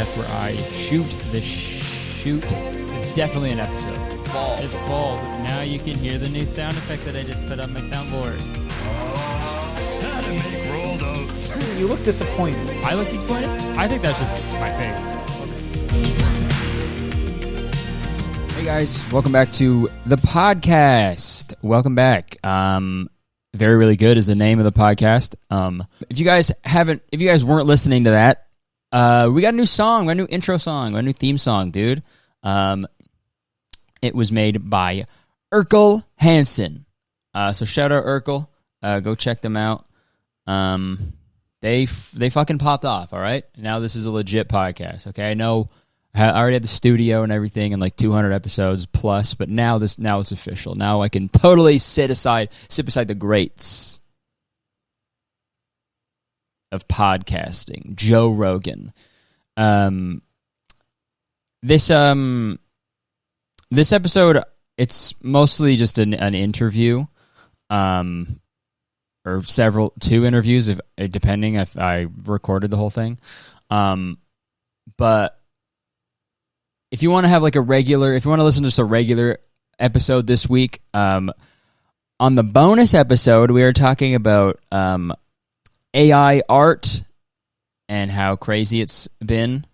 podcast where I shoot the shoot. It's definitely an episode. It's balls. Now you can hear the new sound effect that I just put on my soundboard. How to make rolled oats. You look disappointed. I look disappointed? I think that's just my face. Hey guys, welcome back to the podcast. Welcome back. Very Really Good is the name of the podcast. If you guys weren't listening to that, we got a new song, a new intro song, a new theme song, dude. It was made by Erkle Hannson. So shout out Erkle. Go check them out. They fucking popped off, all right? Now this is a legit podcast, okay? I know I already had the studio and everything and like 200 episodes plus, but now it's official. Now I can totally sit beside the greats of podcasting. Joe Rogan. This episode, it's mostly just an interview, or two interviews, depending if I recorded the whole thing. But if you want to have if you want to listen to just a regular episode this week, on the bonus episode, we are talking about AI art and how crazy it's been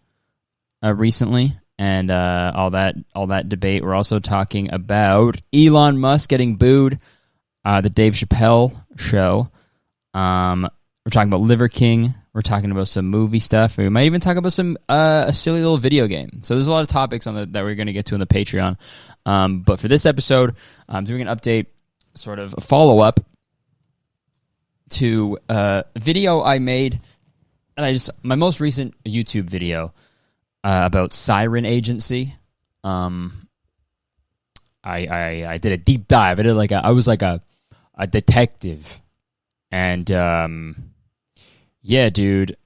recently, and all that debate. We're also talking about Elon Musk getting booed, the Dave Chappelle show. We're talking about Liver King. We're talking about some movie stuff. We might even talk about some a silly little video game. So there's a lot of topics that we're going to get to in the Patreon. But for this episode, I'm doing an update, sort of a follow-up to a video I made, and my most recent YouTube video about Siren Agency. I did a deep dive. I was like a detective, and yeah, dude.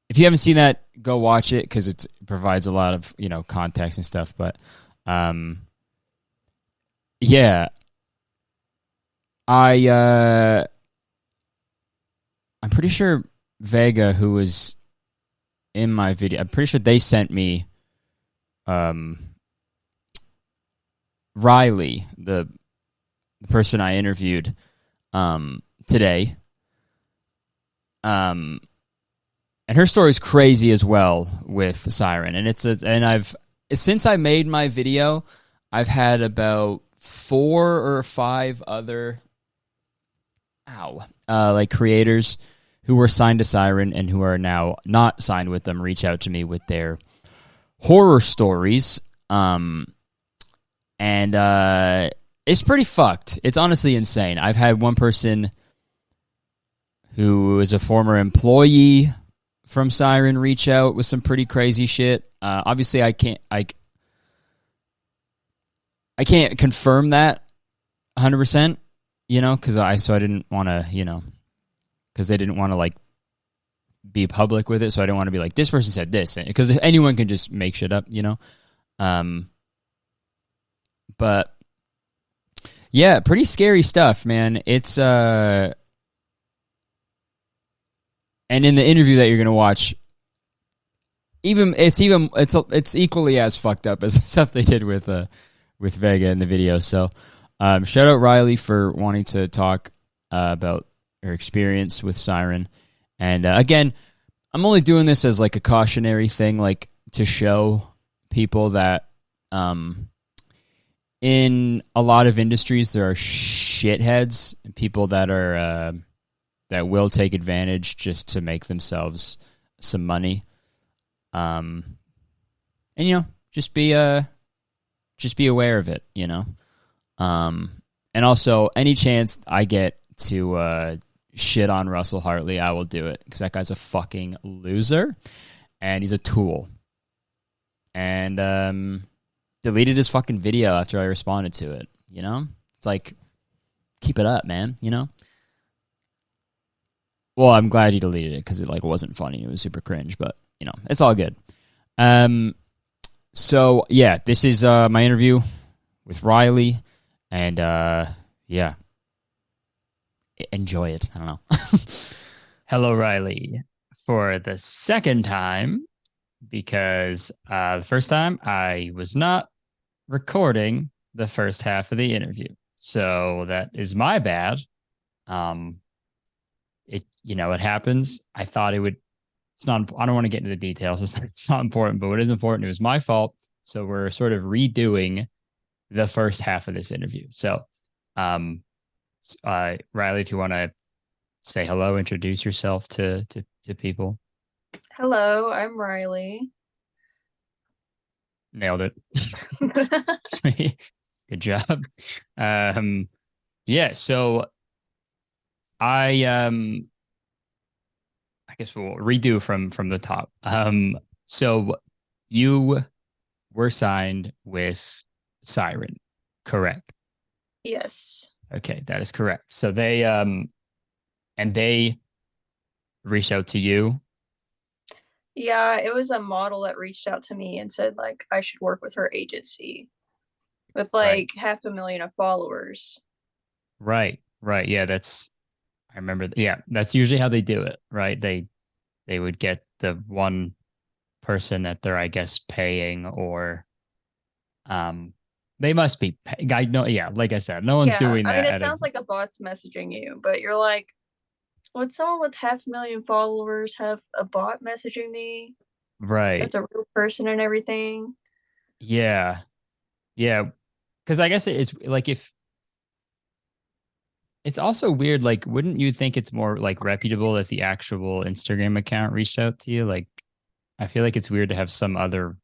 If you haven't seen that, go watch it because it provides a lot of context and stuff. But yeah, I'm pretty sure Vega, who was in my video, I'm pretty sure they sent me Rylie, the person I interviewed today. And her story's crazy as well with Siren, and since I made my video, I've had about 4 or 5 other creators who were signed to Siren and who are now not signed with them reach out to me with their horror stories. And it's pretty fucked. It's honestly insane. I've had one person who is a former employee from Siren reach out with some pretty crazy shit. Obviously, I can't confirm that 100%, because I didn't want to, because they didn't want to be public with it, so I didn't want to be like, this person said this, because anyone can just make shit up, But yeah, pretty scary stuff, man. It's and in the interview that you're gonna watch, it's equally as fucked up as the stuff they did with Vega in the video. So shout out Rylie for wanting to talk about her experience with Siren. And again, I'm only doing this as a cautionary thing, to show people that in a lot of industries there are shitheads and people that are that will take advantage just to make themselves some money. And just be aware of it, and also any chance I get to shit on Russell Hartley, I will do it, because that guy's a fucking loser and he's a tool. And deleted his fucking video after I responded to it. It's keep it up, man. Well, I'm glad he deleted it because it wasn't funny. It was super cringe, but it's all good. So yeah, this is my interview with Rylie, and yeah, enjoy it. I don't know. Hello, Rylie. For the second time, because the first time I was not recording the first half of the interview. So that is my bad. Um, it happens. I thought it would. It's not. I don't want to get into the details. It's not important, but what is important, it was my fault. So we're sort of redoing the first half of this interview. So, um, Rylie, if you want to say hello, introduce yourself to people. Hello, I'm Rylie. Nailed it. Sweet. Good job. Um, yeah. So I I guess we'll redo from the top. So you were signed with Siren, correct? Yes. Okay, that is correct. So they reached out to you. Yeah, it was a model that reached out to me and said like I should work with her agency with Right. like 500,000 of followers. Right. Yeah, I remember. Yeah, that's usually how they do it, right? They would get the one person that they're, I guess, paying, or um they must be I know, yeah, like I said, no one's Yeah, doing I mean that it out of sounds like a bot's messaging you, but you're like, would someone with 500,000 followers have a bot messaging me? right. That's a real person and everything. Yeah. Yeah. Because I guess it's like, if it's also weird, like, wouldn't you think it's more like reputable if the actual Instagram account reached out to you? Like, I feel like it's weird to have some other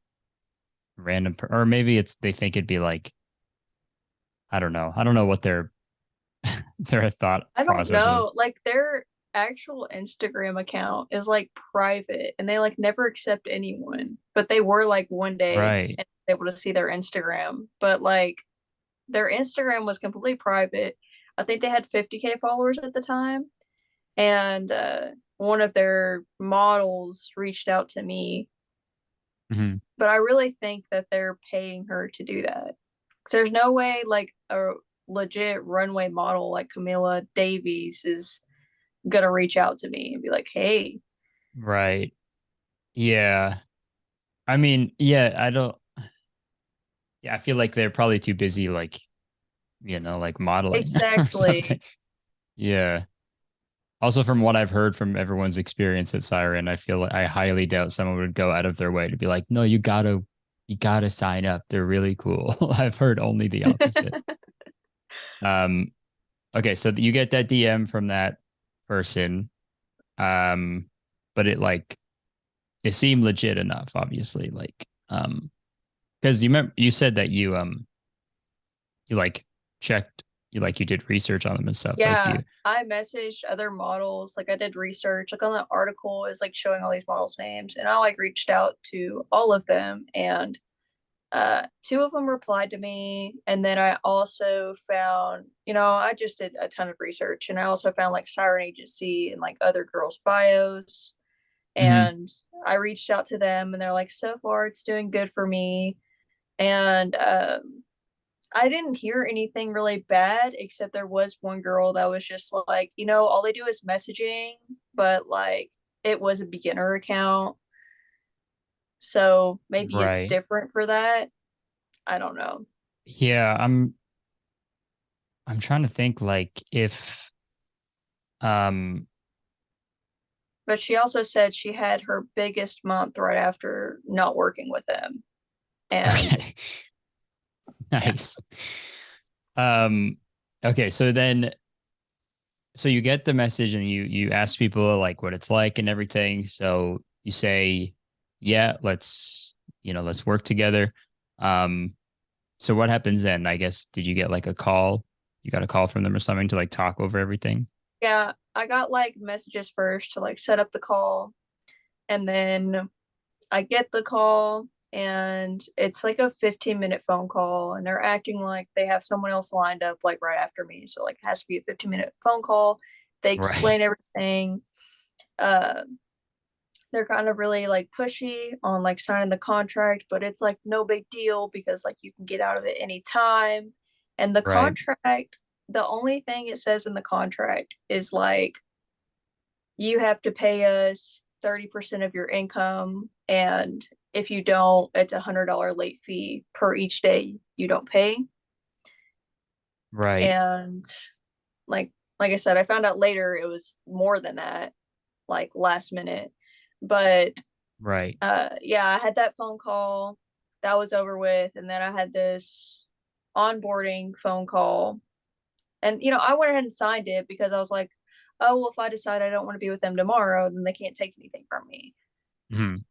or maybe it's they think it'd be like, I don't know. I don't know what their thought I don't process was. know. Like their actual Instagram account is like private and they like never accept anyone. But they were like one day Right. and able to see their Instagram. But like their Instagram was completely private. I think they had 50K followers at the time. And one of their models reached out to me. Mhm. But I really think that they're paying her to do that. Because there's no way like a legit runway model like Camilla Davies is gonna reach out to me and be like, "Hey, Right. Yeah. I mean, yeah, I don't, yeah, I feel like they're probably too busy, like, like modeling or something. exactly." Yeah. Also, from what I've heard from everyone's experience at Siren, I feel like I highly doubt someone would go out of their way to be like, no, you gotta sign up. They're really cool. I've heard only the opposite. Um, okay, so you get that DM from that person. Um, but it seemed legit enough, obviously. Because you said that you like checked, you did research on them and stuff. Like Yeah, you, I messaged other models. Like I did research. Like on the article is like showing all these models' names, and I like reached out to all of them, and two of them replied to me, and then I also found, I just did a ton of research, and I also found like Siren Agency and like other girls' bios, Mhm. and I reached out to them, and they're like, so far it's doing good for me, and I didn't hear anything really bad, except there was one girl that was just like, all they do is messaging, but like it was a beginner account. So maybe it's Right. different for that. I don't know. Yeah, I'm trying to think, like, if um But she also said she had her biggest month right after not working with them. And okay. yeah, Nice. Um okay, so you get the message and you ask people like what it's like and everything. So you say, yeah, let's work together. Um so what happens then? I guess, did you get like a call? You got a call from them or something to like talk over everything? yeah, I got like messages first to like set up the call. And then I get the call and it's like a 15-minute phone call and they're acting like they have someone else lined up like right after me. So like it has to be a 15-minute phone call. They Right. explain everything. Uh they're kind of really like pushy on like signing the contract, but it's like no big deal because like you can get out of it anytime. And the Right. contract, the only thing it says in the contract is like you have to pay us 30% of your income and if you don't, it's $100 late fee per each day you don't pay. Right. And like I said, I found out later it was more than that, like last minute. But Right. yeah, I had that phone call that was over with, and then I had this onboarding phone call, and I went ahead and signed it because I was like, oh well, if I decide I don't want to be with them tomorrow, then they can't take anything from me. Mhm.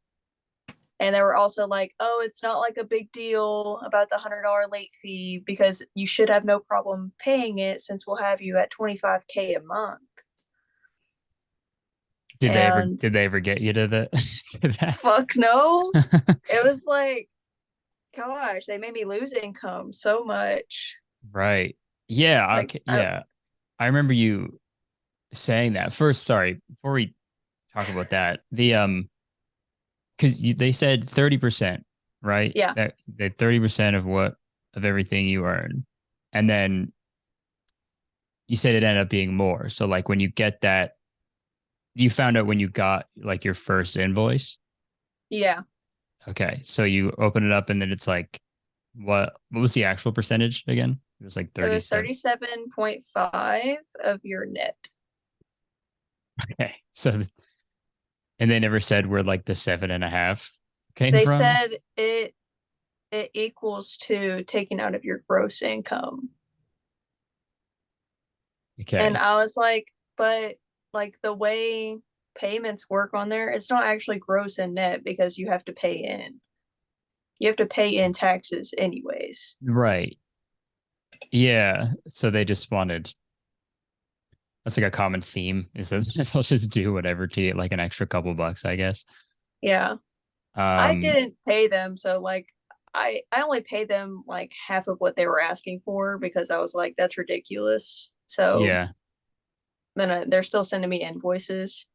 And they were also like, oh, it's not like a big deal about the $100 late fee because you should have no problem paying it since we'll have you at 25K a month. And Did they ever get you to the to that? fuck no. It was like, gosh, they made me lose income so much. Right. Yeah. Like, Okay. Yeah. I remember you saying that. First, sorry, before we talk about that, because they said 30%, right? yeah, That 30% of everything you earn, and then you said it ended up being more. So like when you get that, you found out when you got like your first invoice. yeah. Okay, so you open it up and then it's like, what was the actual percentage again? It was like It was 37. 37.5 of your net. Okay, so and they never said where like the 7.5 came They from. said it equals to taking out of your gross income. And Okay, I was like, but like the way payments work on there, it's not actually gross and net because you have to pay in. You have to pay in taxes anyways. right. Yeah, so they just wanted that's like a common theme is that they'll just do whatever to get like an extra couple bucks, I guess. Yeah. I Um, didn't pay them, so like I only paid them like half of what they were asking for because I was like, that's ridiculous. So yeah, then they're still sending me invoices.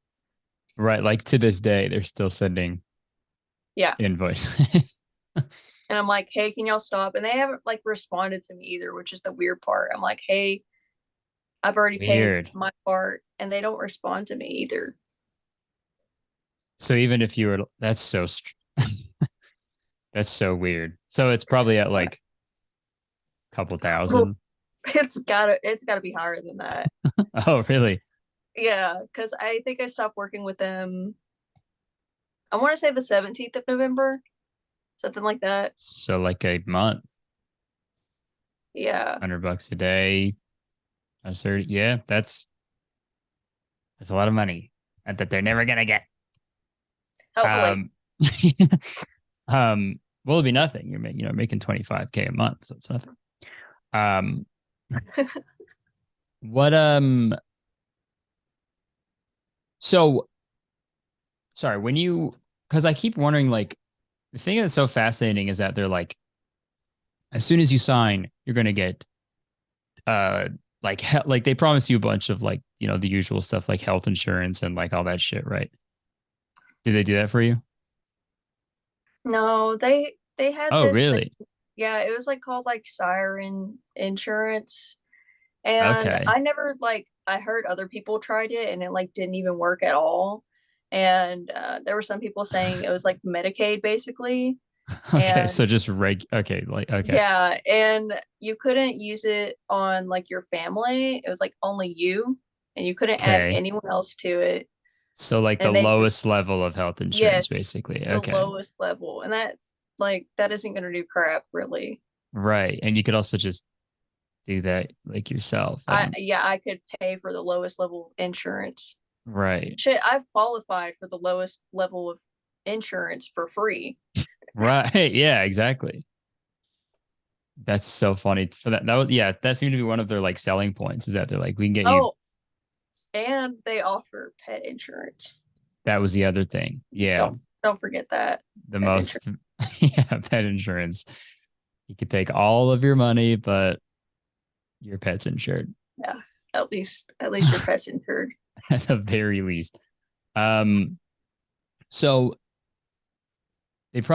right. Like to this day, they're still sending Yeah. invoices. And I'm like, hey, can y'all stop? And they haven't like responded to me either, which is the weird part. I'm like, hey, I've already paid Weird. my part, and they don't respond to me either. So even if you were, that's so weird. So it's probably at like a couple thousand. It's gotta be higher than that. Oh, really? Yeah, because I think I stopped working with them. I want to say the 17th of November, something like that. So like a month, Yeah, $100 a day. I'm sorry. Yeah, that's a lot of money that they're never gonna get. hopefully. Um, well, it'd be nothing. You're making 25K a month, so it's nothing. Um, what so sorry, because I keep wondering, like, the thing that's so fascinating is that they're like, as soon as you sign, you're gonna get uh like they promise you a bunch of like, the usual stuff like health insurance and like all that shit, right? Did they do that for you? No, they had Oh, this thing. really? Yeah, it was like called like Siren Insurance. And Okay. I never like I heard other people tried it and it like didn't even work at all. And there were some people saying it was like Medicaid basically. Okay, so And just okay, like okay. yeah, and you couldn't use it on like your family. It was like only you, and you couldn't add Okay. anyone else to it. So like the And they said, lowest level of health insurance, yes, basically. the Okay. lowest level. And that isn't gonna do crap really. Right. And you could also just do that like yourself. I don't I could pay for the lowest level insurance. right. Shit, I've qualified for the lowest level of insurance for free. Right. Yeah, exactly. That's so funny for that. That was yeah, that seemed to be one of their like selling points is that they're like, we can get you. Oh, and they offer pet insurance. That was the other thing. Yeah. Don't forget that The pet insurance. most yeah, pet insurance. You could take all of your money, but your pet's insured. Yeah, at least your pet's insured. At the very least. Um, so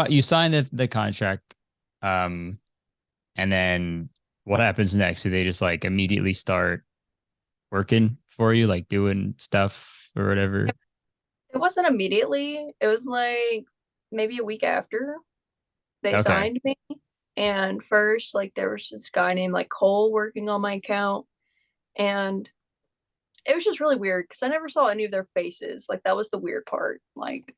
you sign the contract, um, and then what happens next? Do they just like immediately start working for you, like doing stuff or whatever? It wasn't immediately. It was like maybe a week after they Okay. signed me. And first, like there was this guy named like Cole working on my account, and it was just really weird because I never saw any of their faces. Like that was the weird part. Like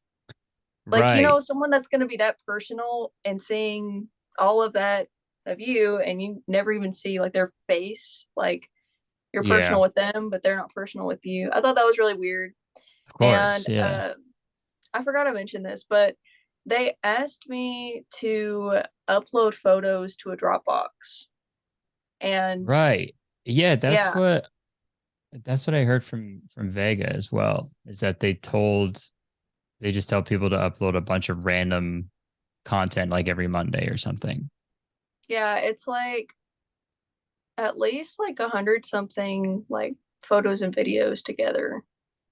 Right. someone that's going to be that personal and seeing all of that of you, and you never even see like their face. Like you're Yeah. personal with them, but they're not personal with you. I thought that was really weird. Of course. And Yeah. I forgot to mention this, but they asked me to upload photos to a Dropbox. And Right. Yeah, yeah, that's what I heard from Vega as well, is that they just tell people to upload a bunch of random content like every Monday or something. yeah, it's like at least like 100 something like photos and videos together.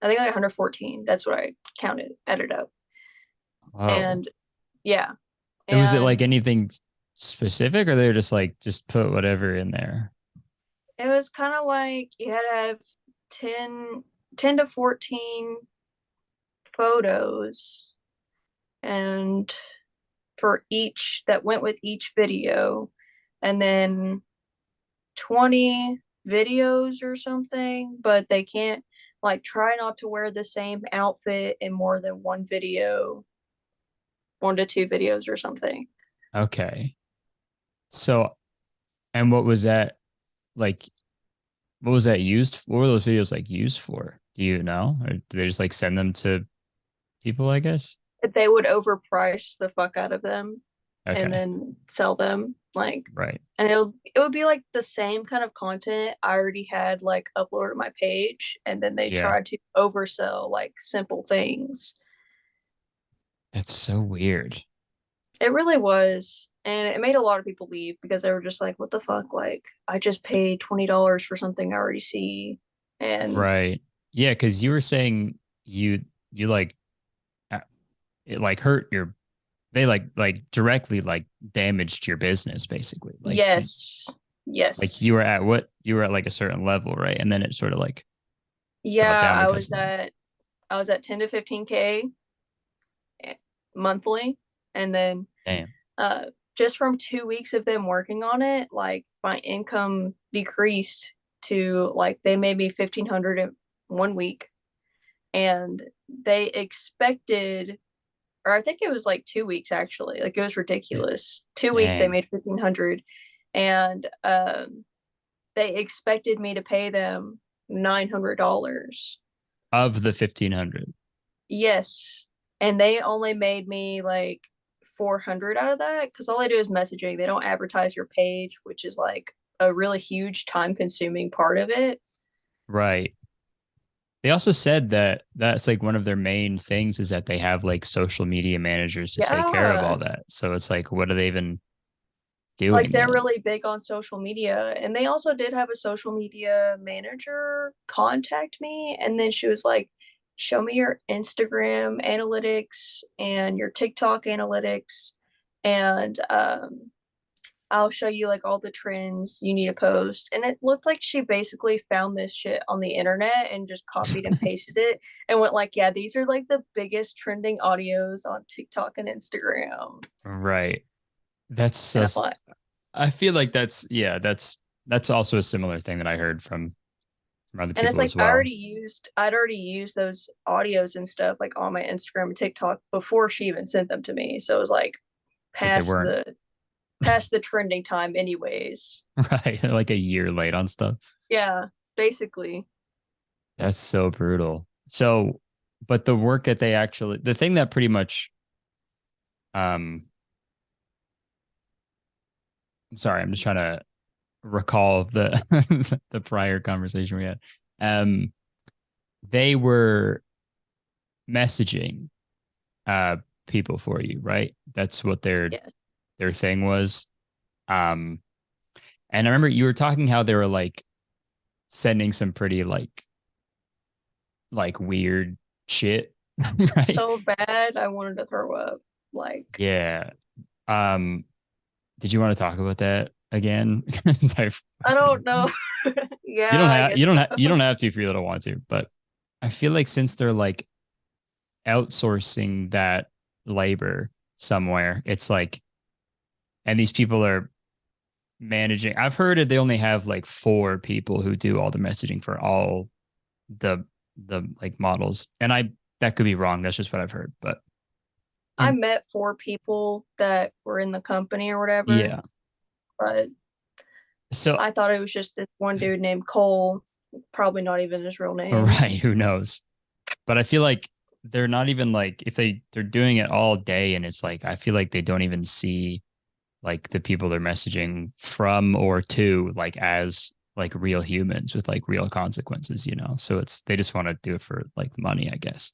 I think like 114. That's what I counted, added up. Oh. And yeah, And was it like and anything specific, or they're just like just put whatever in there? it was kind of like you had to have 10 to 14 photos and for each that went with each video, and then 20 videos or something, but they can't like try not to wear the same outfit in more than one video, 1 to 2 videos or something. Okay. So, and what was that like? What was that used? What were those videos like used for? Do you know? Or do they just like send them to people, I guess? They would overprice the fuck out of them and Okay. then sell them like, Right. and it would be like the same kind of content I already had like uploaded to my page, and then they Yeah. tried to oversell like simple things. That's so weird. It really was. And it made a lot of people leave because they were just like, what the fuck? Like, I just paid $20 for something I already see. And Right. Yeah, because you were saying you like uh, it like hurt your they like directly like damaged your business basically. yes, Like yes. you were at like a certain level, right? And then it sort of like fell Yeah, down I because was of that. at I was at 10 to 15K monthly. And then Damn. uh just from 2 weeks of them working on it, like my income decreased to like they made me 1,500 in 1 week. And they expected, or I think it was like 2 weeks actually. Like it was ridiculous. 2 weeks they Dang. made 1,500, and they expected me to pay them $900. Of the 1500. Yes, and they only made me like 400 out of that because all they do is messaging. They don't advertise your page, which is like a really huge time consuming part of it. Right. They also said that that's like one of their main things is that they have like social media managers to take care of Yeah, all that. So it's like, what are they even like doing they're then? really big on social media, and they also did have a social media manager contact me, and then she was like, show me your Instagram analytics and your TikTok analytics, and I'll show you like all the trends you need to post. And it looked like she basically found this shit on the internet and just copied and pasted it and went like, yeah, these are like the biggest trending audios on TikTok and Instagram. Right. That's so And I'm like, I feel like that's also a similar thing that I heard from other and it's people like as well. I'd already used those audios and stuff like on my Instagram and TikTok before she even sent them to me. So it was like So they past weren't the past the trending time anyways. right. They're like a year late on stuff. Yeah, basically. That's so brutal. So, but the work that the thing that pretty much, um, I'm sorry, I'm just trying to recall the the prior conversation we had. Um, they were messaging people for you, right? That's what Yes. their thing was. Um, and I remember you were talking how they were like sending some pretty like weird shit, right? So bad I wanted to throw up. Like, Yeah. Um, did you want to talk about that again? 'Cause I I don't fucking know. Yeah, I guess you so. don't have to if you don't want to, but I feel like since they're like outsourcing that labor somewhere. It's like, and these people are managing. I've heard that they only have like 4 people who do all the messaging for all the like models, and that could be wrong. That's just what I've heard, but I and met 4 people that were in the company or whatever, yeah. but So I thought it was just this one dude named Cole, probably not even his real name. right, who knows? But I feel like they're not even like if they're doing it all day, and it's like I feel like they don't even see like the people they're messaging from or to like as like real humans with like real consequences, you know. So it's they just want to do it for like money, I guess,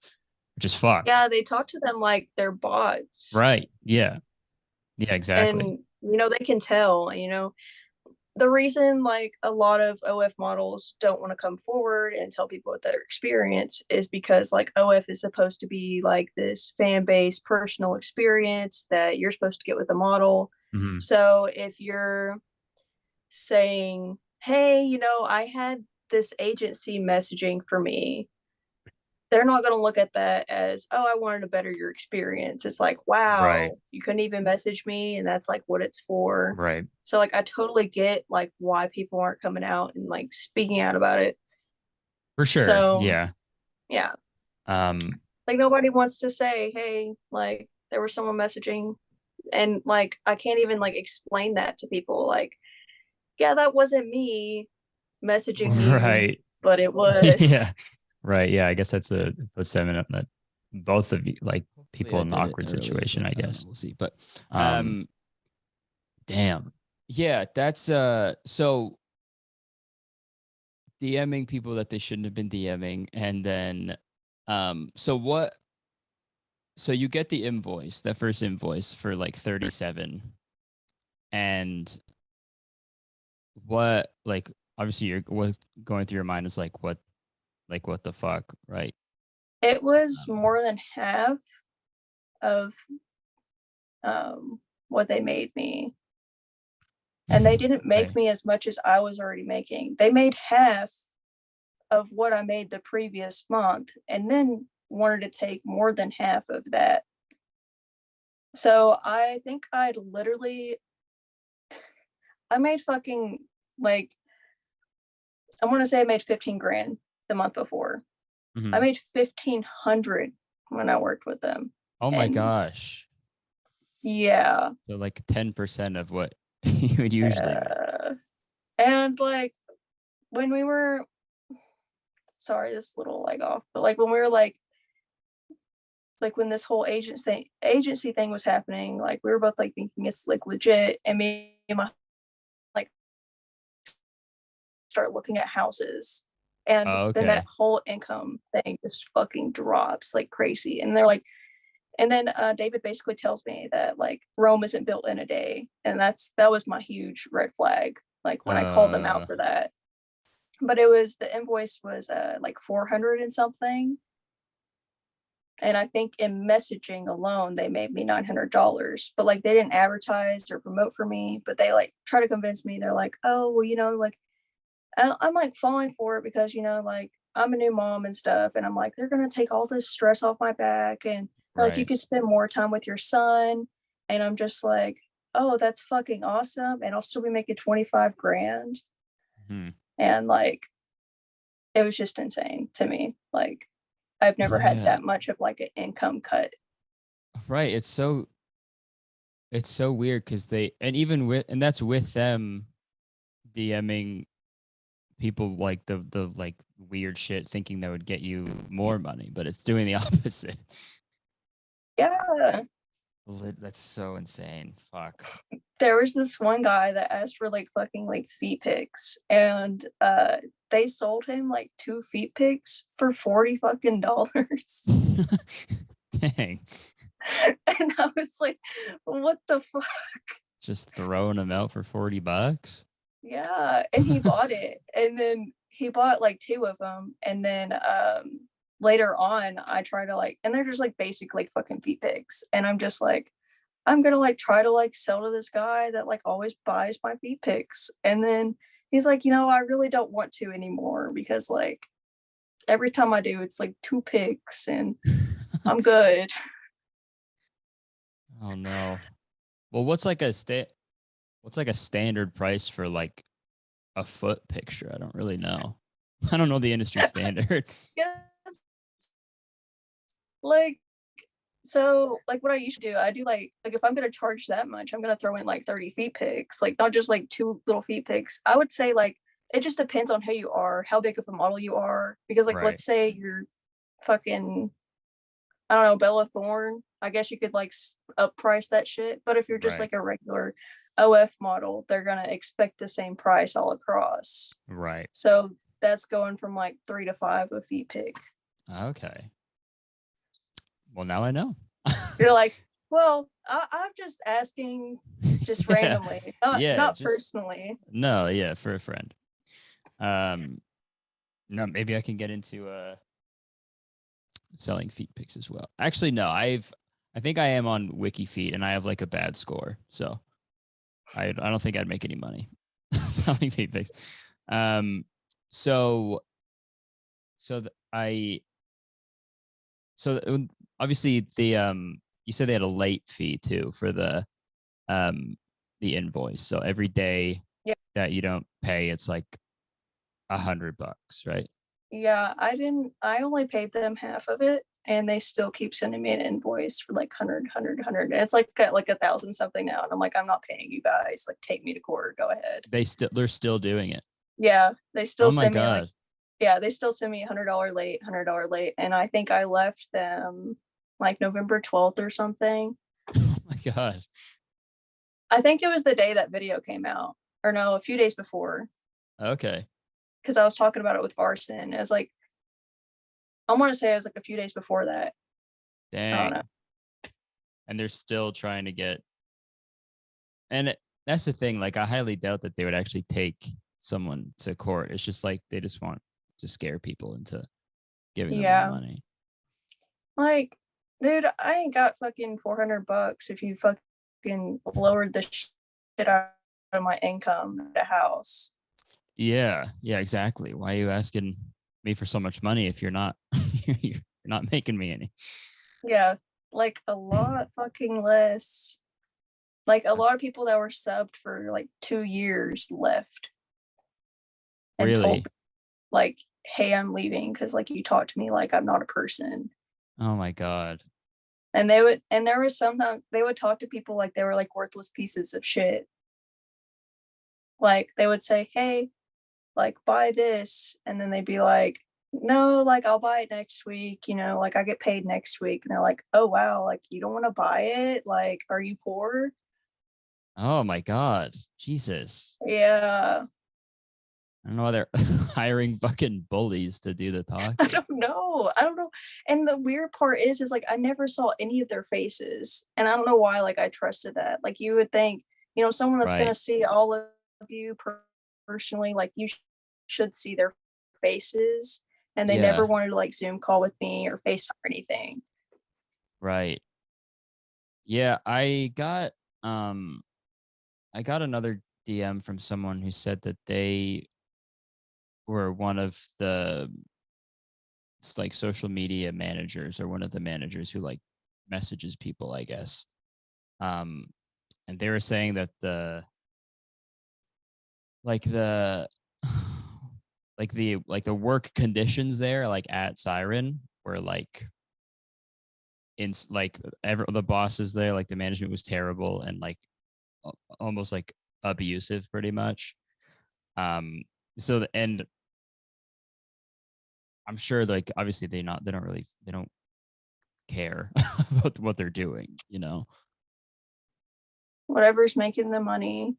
which is fucked. Yeah, they talk to them like they're bots. Right. Yeah. Yeah, exactly. And they can tell, the reason like a lot of OF models don't want to come forward and tell people what their experience is because like OF is supposed to be like this fan-based personal experience that you're supposed to get with the model. Mhm. So if you're saying, hey, I had this agency messaging for me, they're not going to look at that as, oh, I wanted to better your experience. It's like, Right. wow, you couldn't even message me, and that's like what it's for. Right. So like I totally get like why people aren't coming out and like speaking out about it. For sure. So Yeah. yeah, Um like nobody wants to say, hey, like there was someone messaging, and like I can't even like explain that to people. Like, yeah, that wasn't me messaging you, right. but it was. yeah. Right. Yeah, I guess that's a puts them in that both of you like hopefully people I in an did it awkward earlier, situation, but I I don't know. guess. Mm-hmm. We'll see. But um damn. Yeah, that's so DMing people that they shouldn't have been DMing, and then so what so you get the invoice, that first invoice for like 37, and what like obviously you're what's going through your mind is like what the fuck, right? It was Um, more than half of what they made me. And they didn't make right. me as much as I was already making. They made half of what I made the previous month and then wanted to take more than half of that. So I think I made fucking like, I want to say I made 15 grand the month before. I Mhm. made 1,500 when I worked with them. Oh my And gosh. yeah, So like 10% of what you would usually make. uh, and like when we were, sorry, this little like off, but like when we were like when this whole agency thing was happening, like we were both like thinking it's like legit, and me and my like start looking at houses, and Oh, then that okay. whole income thing just fucking drops like crazy, and they're like, and then David basically tells me that like Rome isn't built in a day, and that was my huge red flag, like when I called them out Uh for that. But it was, the invoice was like 400 and something, and I think in messaging alone they made me $900. But like they didn't advertise or promote for me, but they like try to convince me. They're like, oh well, like I'm like falling for it because like I'm a new mom and stuff, and I'm like, they're gonna take all this stress off my back, and they're like, you right. could spend more time with your son. And I'm just like, oh, that's fucking awesome, and I'll still be making 25 grand. Hmm. And like it was just insane to me. Like I've never had Yeah. that much of like an income cut. Right. It's so weird because they and even with and that's with them DMing people like the like weird shit thinking that would get you more money, but it's doing the opposite. Yeah. That's so insane. Fuck. There was this one guy that asked for like fucking like feet pics, and they sold him like 2 feet pics for 40 fucking dollars. Dang. And I was like, what the fuck? Just throwing them out for $40. Yeah. And he bought it. And then he bought like 2 of them. And then later on I try to like, and they're just like basic like fucking feet pics. And I'm just like, I'm gonna like try to like sell to this guy that like always buys my feet pics. And then he's like, I really don't want to anymore because like every time I do, it's like 2 pics and I'm good. Oh no. Well, what's like a standard price for like a foot picture? I don't really know. I don't know the industry standard. Yes. Like, so like what I usually do, I do like if I'm gonna charge that much, I'm gonna throw in like 30 feet pics, like not just like two little feet pics. I would say like it just depends on who you are, how big of a model you are. Because like Right. let's say you're fucking, I don't know, Bella Thorne. I guess you could like up price that shit. But if you're just Right. like a regular OF model, they're gonna expect the same price all across. Right. So that's going from like 3 to 5 a feet pic. Okay. Well, now I know. You're like, well, I'm just asking, just Yeah. randomly, not Yeah. not Just personally. no. Yeah. For a friend. Um. No. Maybe I can get into selling feet pics as well. Actually, no. I think I am on WikiFeet and I have like a bad score, so I don't think I'd make any money selling feet pics. Um. So so th- I so obviously you said they had a late fee too for um the invoice. So every day Yeah, that you don't pay, it's like $100, right? yeah. I only paid them half of it, and they still keep sending me an invoice for like 100. And it's like at like 1,000 something now, and I'm like, I'm not paying you guys. Like, take me to court. Go ahead. They're still doing it. Yeah, they still Oh my send me like, god. yeah, they still send me $100 late, and I think I left them like November 12th or something. Oh my god. I think it was the day that video came out, or no, a few days before, Okay. because I was talking about it with Arson. It was like, I want to say it was like a few days before that. I don't know. Dang. And they're still trying to get and that's the thing. Like I highly doubt that they would actually take someone to court. It's just like they just want to scare people into giving them more Yeah, money. like, dude, I ain't got fucking $400 if you fucking lowered the shit out of my income at the house. Yeah, yeah, exactly. Why are you asking me for so much money if you're not you're not making me any? Yeah, like a lot fucking less. Like a lot of people that were subbed for like 2 years left and told Really? me, like, hey, I'm leaving because like you talked to me like I'm not a person. Oh my god. And they would, and there was sometimes they would talk to people like they were like worthless pieces of shit. Like they would say, hey, like buy this, and then they'd be like, no, like I'll buy it next week, like I get paid next week. And they're like, oh wow, like you don't want to buy it, like are you poor? Oh my god. Jesus. Yeah. I don't know why they're hiring fucking bullies to do the I talking. don't know. And the weird part is like I never saw any of their faces, and I don't know why, like I trusted that. Like you would think, someone that's going Right. to see all of you personally, like you should see their faces. And they Yeah. never wanted to like Zoom call with me or FaceTime or anything. Right. Yeah, um I got another DM from someone who said that they were one of the like social media managers or one of the managers who like messages people, I guess. Um and they were saying that like the the work conditions there like at Siren were like in like the bosses there, like the management was terrible and like almost like abusive pretty much. um and I'm sure like obviously they don't care about what they're doing. Whatever's making the money.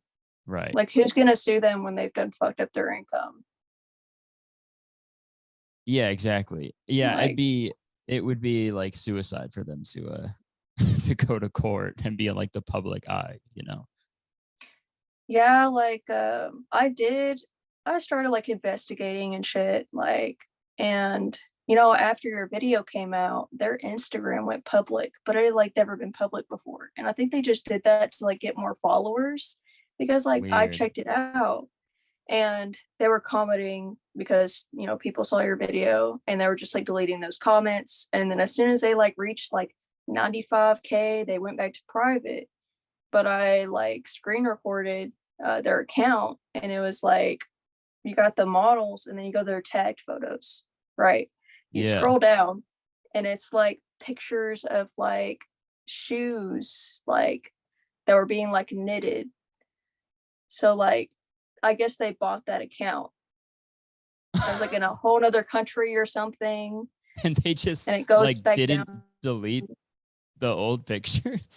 Right. Like who's going to sue them when they've done fucked up their income? Yeah, exactly. Yeah, Like, it would be like suicide for them to to go to court and be in like the public eye. yeah, like I started like investigating and shit, like, and after your video came out, their Instagram went public, but it had like never been public before. And I think they just did that to like get more followers, because like I Weird. checked it out and they were commenting because people saw your video, and they were just like deleting those comments. And then as soon as they like reached like $95K, they went back to private. But I like screen recorded their account, and it was like, you got the models and then you go to their tagged photos, right? You Yeah. scroll down and it's like pictures of like shoes like that were being like knitted. So like I guess they bought that account. I was like in a whole other country or something. And they just And it goes like back didn't down. delete the old pictures.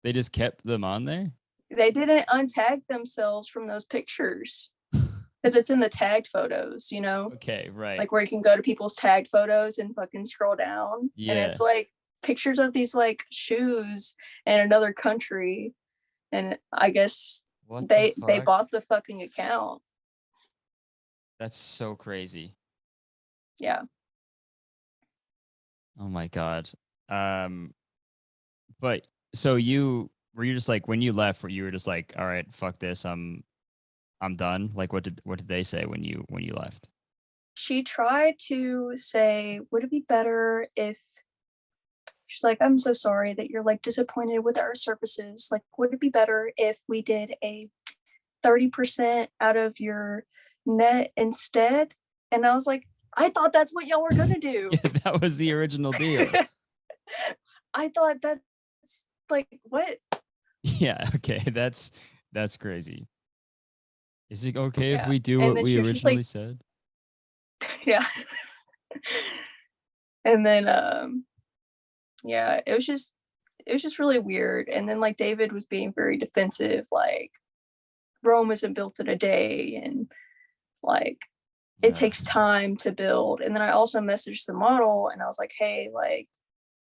They just kept them on there. They didn't untag themselves from those pictures because it's in the tagged photos, you know? Okay, right. Like where you can go to people's tagged photos and fucking scroll down. Yeah. And it's like pictures of these like shoes in another country. And I guess What they the they fuck? bought the fucking account. That's so crazy. Yeah. Oh my god. Um, but so you were you just like when you left, you were just like, all right, fuck this, I'm done. Like, what did they say when you left? She tried to say, would it be better if she's like, I'm so sorry that you're like disappointed with our services. Like, would it be better if we did a 30% out of your net instead? And I was like, I thought that's what y'all were gonna do. Yeah, that was the original deal. I thought that's like what? Yeah, okay, that's crazy. Is it okay if Yeah. we do And what then we she was just originally like, said? yeah. And then yeah, it was just really weird. And then like David was being very defensive, like Rome isn't built in a day, and like it Yeah. takes time to build. And then I also messaged the model and I was like, hey, like,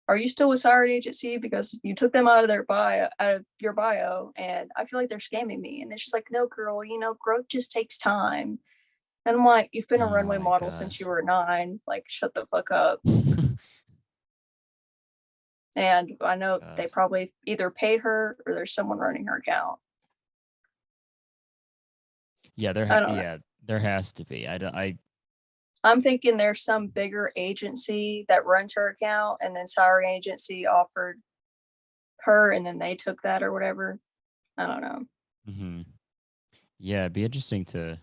are you still with Siren Agency? Because you took them out of their bio, out of your bio, and I feel like they're scamming me. And then she's like, no, girl, you know, growth just takes time. And I'm like, you've been a Oh runway my model since gosh. you were 9. Like, shut the fuck up. And I know God. they probably either paid her or there's someone running her account. Yeah, I don't know. yeah, there has to be. I don't I I'm thinking there's some bigger agency that runs her account, and then Siren Agency offered her, and then they took that or whatever. I don't know. mhm. Yeah, it'd be interesting to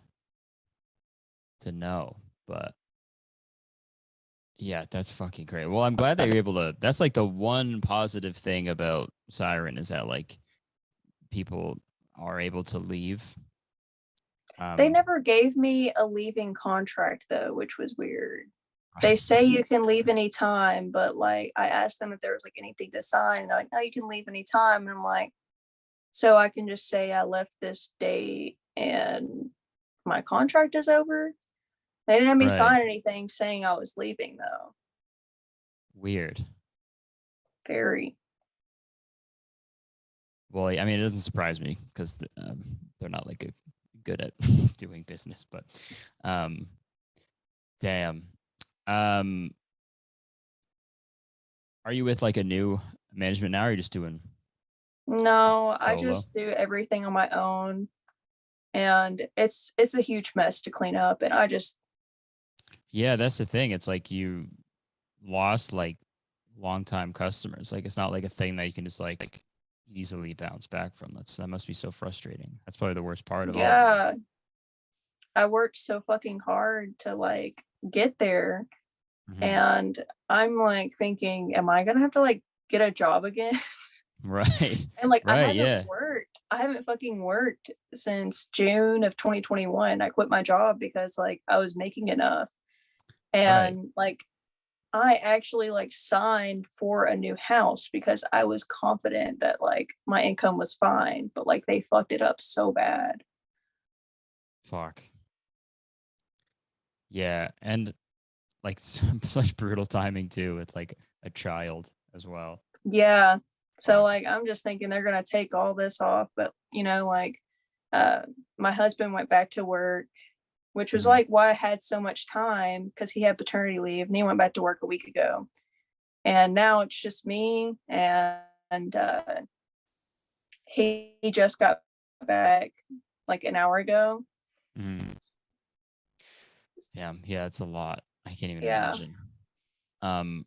know, but yeah, that's fucking great. Well, I'm glad that you're able to. That's like the one positive thing about Siren is that like people are able to leave. They Um, never gave me a leaving contract though, which was weird. They say you can leave anytime, but like I asked them if there was like anything to sign, and they're like, no, you can leave anytime. And I'm like, so I can just say I left this date and my contract is over. They didn't have me right. sign anything saying I was leaving though. Weird. Very. Well, I mean, it doesn't surprise me because they're not like good at doing business. But um, damn. Um, are you with like a new management now, or are you just doing No, I solo? just do everything on my own, and it's a huge mess to clean up, and I just Yeah, that's the thing. It's like you lost like longtime customers. Like it's not like a thing that you can just like easily bounce back from. That must be so frustrating. That's probably the worst part of all of this. yeah, I worked so fucking hard to like get there, Mhm. and I'm like thinking, am I gonna have to like get a job again? Right. And like Right. Yeah. I haven't fucking worked since June of 2021. I quit my job because like I was making enough. Right. And like I actually like signed for a new house because I was confident that like my income was fine, but like they fucked it up so bad. Fuck. Yeah. And like such brutal timing too with like a child as well. Yeah. So Fuck. like I'm just thinking they're gonna take all this off, but you know, like uh my husband went back to work, which was Mhm. like why I had so much time because he had paternity leave and he went back to work a week ago. And now it's just me, and he just got back like an hour ago. Mhm. Damn. Yeah, it's a lot. I can't even Yeah. imagine. Um,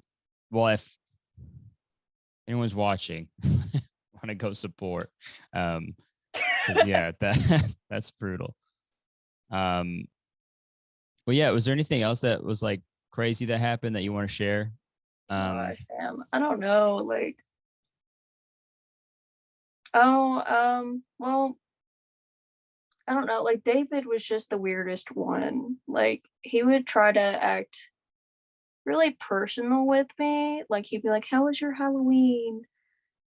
well, if anyone's watching, want to go support. 'Cause, yeah, that's brutal. Well, yeah, was there anything else that was like crazy that happened that you want to share? Gosh, damn. I don't know. Like, well, I don't know. Like, David was just the weirdest one. Like, he would try to act really personal with me. Like, he'd be like, "How was your Halloween?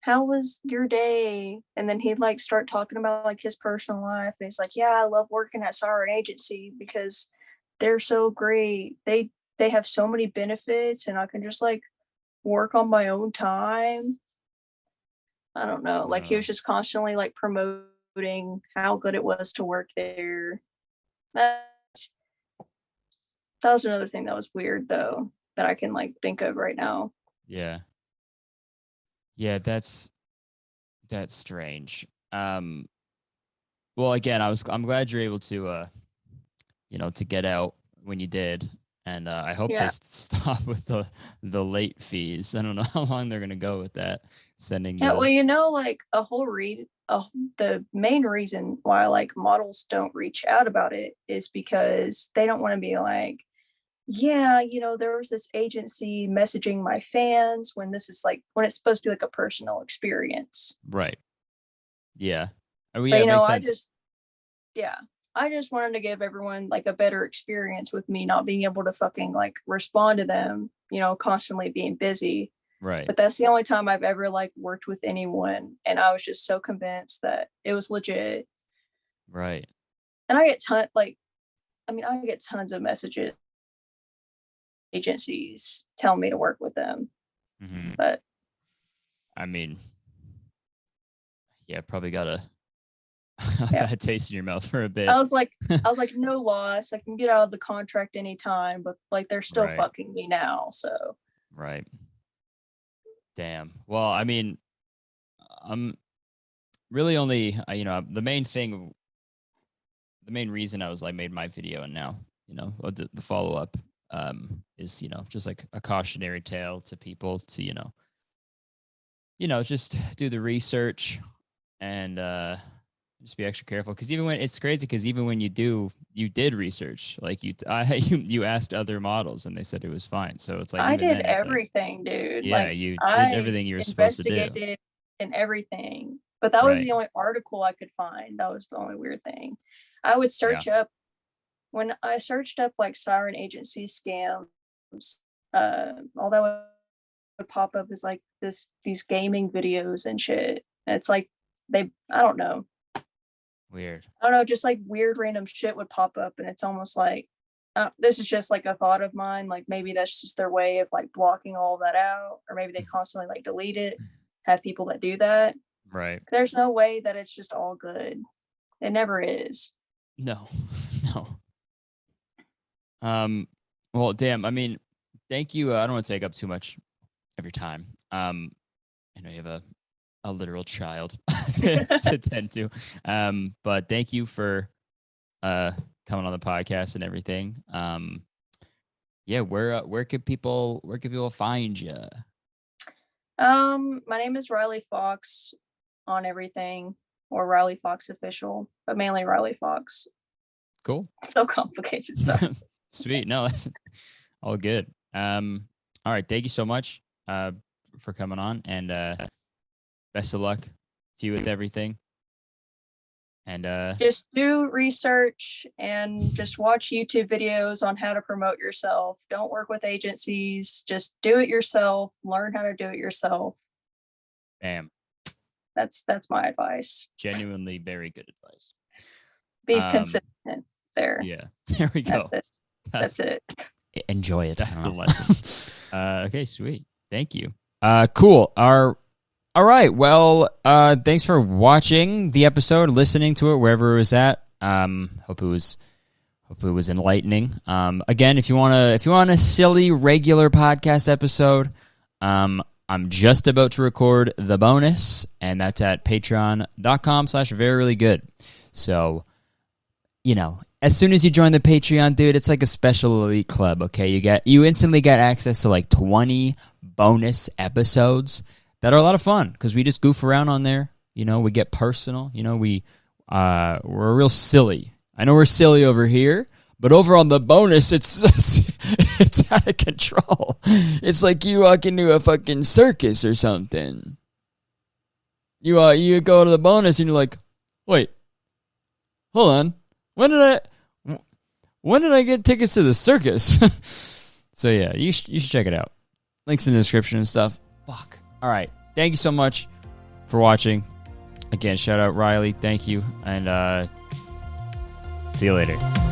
How was your day?" And then he'd like start talking about like his personal life. And he's like, "Yeah, I love working at Siren Agency because they're so great. They have so many benefits and I can just like work on my own time." I don't know. Like he was just constantly like promoting how good it was to work there. That's that was another thing that was weird though that I can like think of right now. Yeah. Yeah, that's strange. Well, again, I'm glad you're able to to get out when you did, and I hope they Yeah. stop with the late fees. I don't know how long they're gonna go with that. Sending Yeah, the well, like the main reason why like models don't reach out about it is because they don't want to be like, yeah, there was this agency messaging my fans when this is like when it's supposed to be like a personal experience. right. Yeah. Oh, yeah, But it makes sense. yeah, I just wanted to give everyone like a better experience with me not being able to fucking like respond to them, constantly being busy. Right. But that's the only time I've ever like worked with anyone, and I was just so convinced that it was legit. Right. And I get tons of messages agencies tell me to work with them. Mm-hmm. But I mean, yeah, probably got a yeah. bad taste in your mouth for a bit. I was like, no loss. I can get out of the contract anytime, but like they're still Right. fucking me now. So Right. Damn. Well, I mean, I'm really only the main reason I was like made my video, and now the follow up is just like a cautionary tale to people to just do the research and just be extra careful, because even when it's crazy, because even when you did research, like you asked other models and they said it was fine, so it's like I even did then, it's everything, like, dude. yeah, Like you did I everything you were supposed to do. investigated and everything. But that was Right. the only article I could find. That was the only weird thing. I would Yeah. search up when I searched up like Siren Agency scams, all that would pop up is like these gaming videos and shit. And it's like I don't know. Weird. I don't know, just like weird random shit would pop up, and it's almost like this is just like a thought of mine. Like maybe that's just their way of like blocking all that out, or maybe they constantly like delete it. Have people that do that. Right. There's no way that it's just all good. It never is. No. No. Well, damn. I mean, thank you. I don't want to take up too much of your time. I know you have a literal child to tend to. But thank you for coming on the podcast and everything. Yeah, where could people find you? My name is Rylie Foxx on everything, or Rylie Foxx official, but mainly Rylie Foxx. Cool. So complicated. Sorry. Sweet. No, that's all good. All right. Thank you so much for coming on, and best of luck to you with everything. And just do research and just watch YouTube videos on how to promote yourself. Don't work with agencies. Just do it yourself. Learn how to do it yourself. bam. That's my advice. Genuinely very good advice. Be consistent there. Yeah. There we go. That's it. Enjoy it. That's the lesson. Okay, sweet. Thank you. Cool. All right. Well, thanks for watching the episode, listening to it wherever it was at. Hope it was enlightening. Again, if you want a silly regular podcast episode, I'm just about to record the bonus, and that's at patreon.com/veryreallygood. So, as soon as you join the Patreon, dude, it's like a special elite club, okay? You instantly get access to like 20 bonus episodes that are a lot of fun because we just goof around on there. We get personal. We're real silly. I know we're silly over here, but over on the bonus, it's out of control. It's like you walk into a fucking circus or something. You go to the bonus and you're like, wait, hold on. When did I get tickets to the circus? So yeah, you should check it out. Links in the description and stuff. Fuck. All right. Thank you so much for watching. Again, shout out Rylie. Thank you. And see you later.